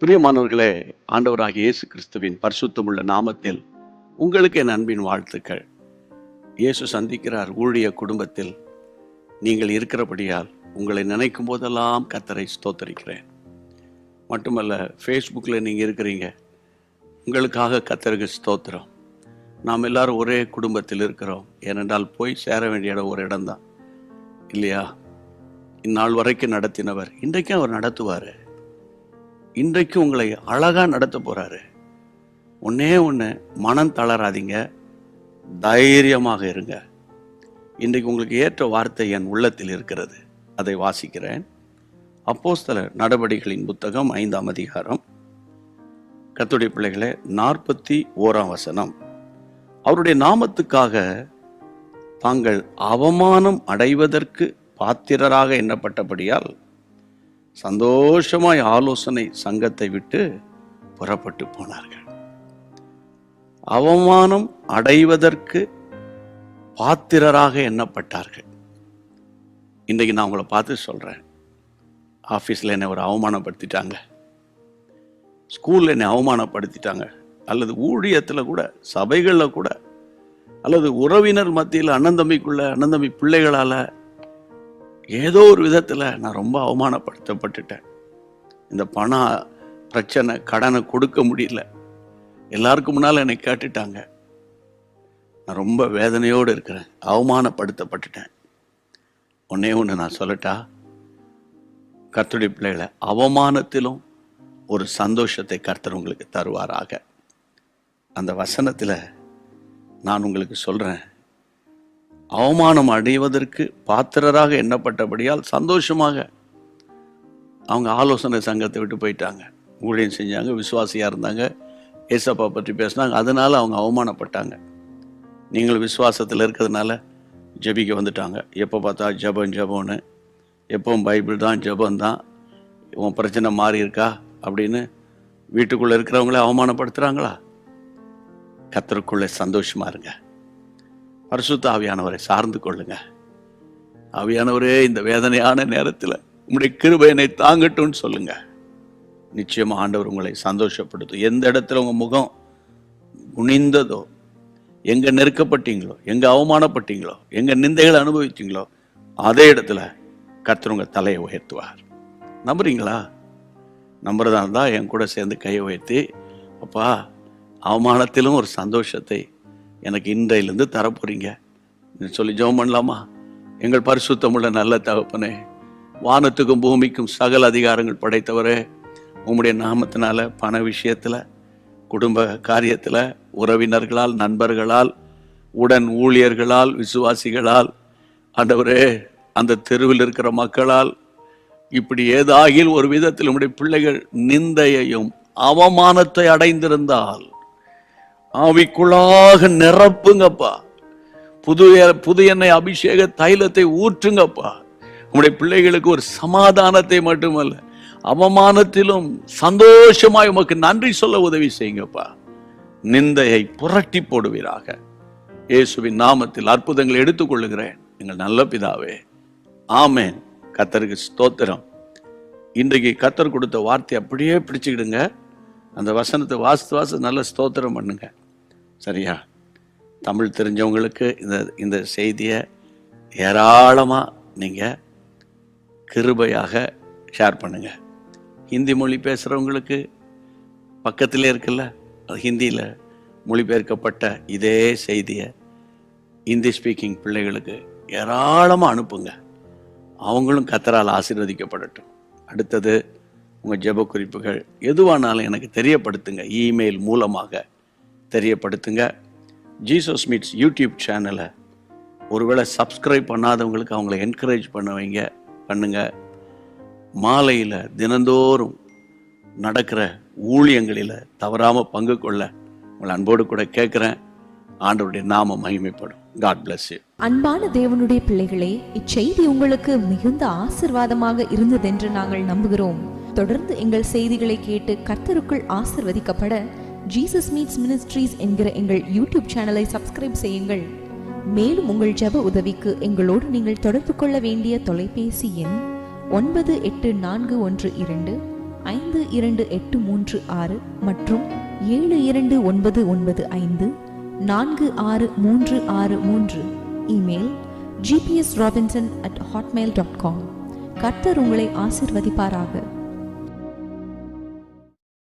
பிரியமானவர்களே, ஆண்டவராகிய இயேசு கிறிஸ்துவின் பரிசுத்தமுள்ள நாமத்தில் உங்களுக்கு என் அன்பின் வாழ்த்துக்கள். இயேசு சந்திக்கிறார் ஊழிய குடும்பத்தில் நீங்கள் இருக்கிறபடியால் உங்களை நினைக்கும் போதெல்லாம் கர்த்தரை ஸ்தோத்தரிக்கிறேன். மட்டுமல்ல, ஃபேஸ்புக்கில் நீங்கள் இருக்கிறீங்க, உங்களுக்காக கர்த்தருக்கு ஸ்தோத்திரம். நாம் எல்லாரும் ஒரே குடும்பத்தில் இருக்கிறோம். ஏனென்றால் போய் சேர வேண்டிய இடம் ஒரு இடம்தான், இல்லையா? இந்நாள் வரைக்கும் நடத்தினவர் இன்றைக்கும் அவர் நடத்துவார். இன்றைக்கு உங்களை அழகா நடத்த போறாரு. ஒன்னே ஒன்று, மனம் தளராதீங்க, தைரியமாக இருங்க. இன்றைக்கு உங்களுக்கு ஏற்ற வார்த்தை என் உள்ளத்தில் இருக்கிறது, அதை வாசிக்கிறேன். அப்போஸ்தலர் நடபடிகளின் புத்தகம் 5ஆம் அதிகாரம், கர்த்தருடைய பிள்ளைகளே, 41ஆம் வசனம். அவருடைய நாமத்துக்காக தாங்கள் அவமானம் அடைவதற்கு பாத்திரராக எண்ணப்பட்டபடியால் சந்தோஷமாய் ஆலோசனை சங்கத்தை விட்டு புறப்பட்டு போனார்கள். அவமானம் அடைவதற்கு பாத்திரராக எண்ணப்பட்டார்கள். இன்றைக்கு நான் உங்களை பார்த்து சொல்றேன், ஆஃபீஸில் என்னை ஒரு அவமானப்படுத்திட்டாங்க, ஸ்கூலில் என்னை அவமானப்படுத்திட்டாங்க, அல்லது ஊழியத்தில் கூட, சபைகளில் கூட, அல்லது உறவினர் மத்தியில் அண்ணன் தம்பி பிள்ளைகளால் ஏதோ ஒரு விதத்தில் நான் ரொம்ப அவமானப்படுத்தப்பட்டுட்டேன். இந்த பண பிரச்சனை, கடனை கொடுக்க முடியல, எல்லாருக்கும் முன்னால் என்னை கேட்டுட்டாங்க, நான் ரொம்ப வேதனையோடு இருக்கிறேன், அவமானப்படுத்தப்பட்டுட்டேன். ஒன்னே ஒன்று நான் சொல்லட்டா, கர்த்தருடைய பிள்ளைகளை, அவமானத்திலும் ஒரு சந்தோஷத்தை கர்த்தர் உங்களுக்கு தருவாராக. அந்த வசனத்தில் நான் உங்களுக்கு சொல்கிறேன், அவமானம் அடைவதற்கு பாத்திரராக எண்ணப்பட்டபடியால் சந்தோஷமாக அவங்க ஆலோசனை சங்கத்தை விட்டு போயிட்டாங்க, ஊழியம் செஞ்சாங்க, விசுவாசியாக இருந்தாங்க, ஏசப்பா பற்றி பேசினாங்க, அதனால அவங்க அவமானப்பட்டாங்க. நீங்கள் விசுவாசத்தில் இருக்கிறதுனால ஜெபிக்க வந்துட்டாங்க. எப்போ பார்த்தா ஜெபம்னு, எப்பவும் பைபிள் தான், ஜெபந்தான், உன் பிரச்சனை மாறி இருக்கா அப்படின்னு வீட்டுக்குள்ளே இருக்கிறவங்களே அவமானப்படுத்துகிறாங்களா? கர்த்தருக்குள்ளே சந்தோஷமா இருங்க. பரிசுத்த ஆவியானவரை சார்ந்து கொள்ளுங்க. ஆவியானவரே, இந்த வேதனையான நேரத்தில் உங்களுடைய கிருபை என்னை தாங்கட்டும்னு சொல்லுங்க. நிச்சயமா ஆண்டவர் உங்களை சந்தோஷப்படுத்தும். எந்த இடத்துல உங்க முகம் குனிந்ததோ, எங்க நெருக்கப்பட்டீங்களோ, எங்க அவமானப்பட்டீங்களோ, எங்க நிந்தைகளை அனுபவித்தீங்களோ, அதே இடத்துல கர்த்தர் உங்க தலையை உயர்த்துவார். நம்புறீங்களா? நம்புறதா இருந்தால் என் கூட சேர்ந்து கையை உயர்த்தி, அப்பா, அவமானத்திலும் ஒரு சந்தோஷத்தை எனக்கு இன்றையிலிருந்து தரப்போறீங்க சொல்லி ஜெபம் பண்ணலாமா? எங்கள் பரிசுத்தமுள்ள நல்ல தகப்பனே, வானத்துக்கும் பூமிக்கும் சகல அதிகாரங்கள் படைத்தவரே, உம்முடைய நாமத்தினால பண விஷயத்தில், குடும்ப காரியத்தில், உறவினர்களால், நண்பர்களால், உடன் ஊழியர்களால், விசுவாசிகளால், ஆண்டவரே, அந்த தெருவில் இருக்கிற மக்களால், இப்படி ஏதாகில் ஒரு விதத்தில் உம்முடைய பிள்ளைகள் நிந்தையையும் அவமானத்தை அடைந்திருந்தால் ஆவிக்குள்ளாக நிரப்புங்கப்பா. புது எண்ணெய் அபிஷேக தைலத்தை ஊற்றுங்கப்பா. உங்களுடைய பிள்ளைகளுக்கு ஒரு சமாதானத்தை மட்டுமல்ல, அவமானத்திலும் சந்தோஷமாய் உமக்கு நன்றி சொல்ல உதவி செய்யுங்கப்பா. நிந்தையை புரட்டி போடுவீராக. இயேசுவின் நாமத்தில் அற்புதங்களை எடுத்துக்கொள்ளுகிறேன் எங்கள் நல்ல பிதாவே, ஆமேன். கர்த்தருக்கு ஸ்தோத்திரம். இன்றைக்கு கர்த்தர் கொடுத்த வார்த்தை அப்படியே பிடிச்சுக்கிடுங்க. அந்த வசனத்தை வாசித்து நல்ல ஸ்தோத்திரம் பண்ணுங்க, சரியா? தமிழ் தெரிஞ்சவங்களுக்கு இந்த செய்தியை ஏராளமாக நீங்கள் கிருபையாக ஷேர் பண்ணுங்க. ஹிந்தி மொழி பேசுகிறவங்களுக்கு பக்கத்திலே இருக்குல்ல, ஹிந்தியில் மொழிபெயர்க்கப்பட்ட இதே செய்தியை ஹிந்தி ஸ்பீக்கிங் பிள்ளைகளுக்கு ஏராளமாக அனுப்புங்க. அவங்களும் கர்த்தரால் ஆசீர்வதிக்கப்படட்டும். அடுத்தது, உங்கள் ஜெப குறிப்புகள் எதுவானாலும் எனக்கு தெரியப்படுத்துங்க, இமெயில் மூலமாக தெரியப்படுத்துங்க. ஜீசஸ் மீட்ஸ் யூடியூப் சேனலை ஒருவேளை சப்ஸ்கிரைப் பண்ணாதவங்களுக்கு அவங்கள என்கரேஜ் பண்ணுங்க. மாலையில் தினந்தோறும் நடக்கிற ஊழியங்களில் தவறாமல் பங்கு கொள்ள உங்களை அன்போடு கூட கேட்குறேன். ஆண்டவருடைய நாமம் மகிமைப்படும். God bless you. அன்பான தேவனுடைய பிள்ளைகளே, இச்செய்தி உங்களுக்கு மிகுந்த ஆசீர்வாதமாக இருந்ததென்று நாங்கள் நம்புகிறோம். தொடர்ந்து எங்கள் செய்திகளை கேட்டு கர்த்தருக்குள் ஆசீர்வதிக்கப்பட ஜீசஸ் மீட்ஸ் மினிஸ்ட்ரீஸ் என்கிற எங்கள் யூடியூப் சேனலை சப்ஸ்கிரைப் செய்யுங்கள். மேலும் உங்கள் ஜெப உதவிக்கு எங்களோடு நீங்கள் தொடர்பு கொள்ள வேண்டிய தொலைபேசி எண் 984126 5286 மற்றும் 7299546363. Email gpsrobinson@hotmail.com. கர்த்தர் உங்களை ஆசீர்வதிப்பாராக.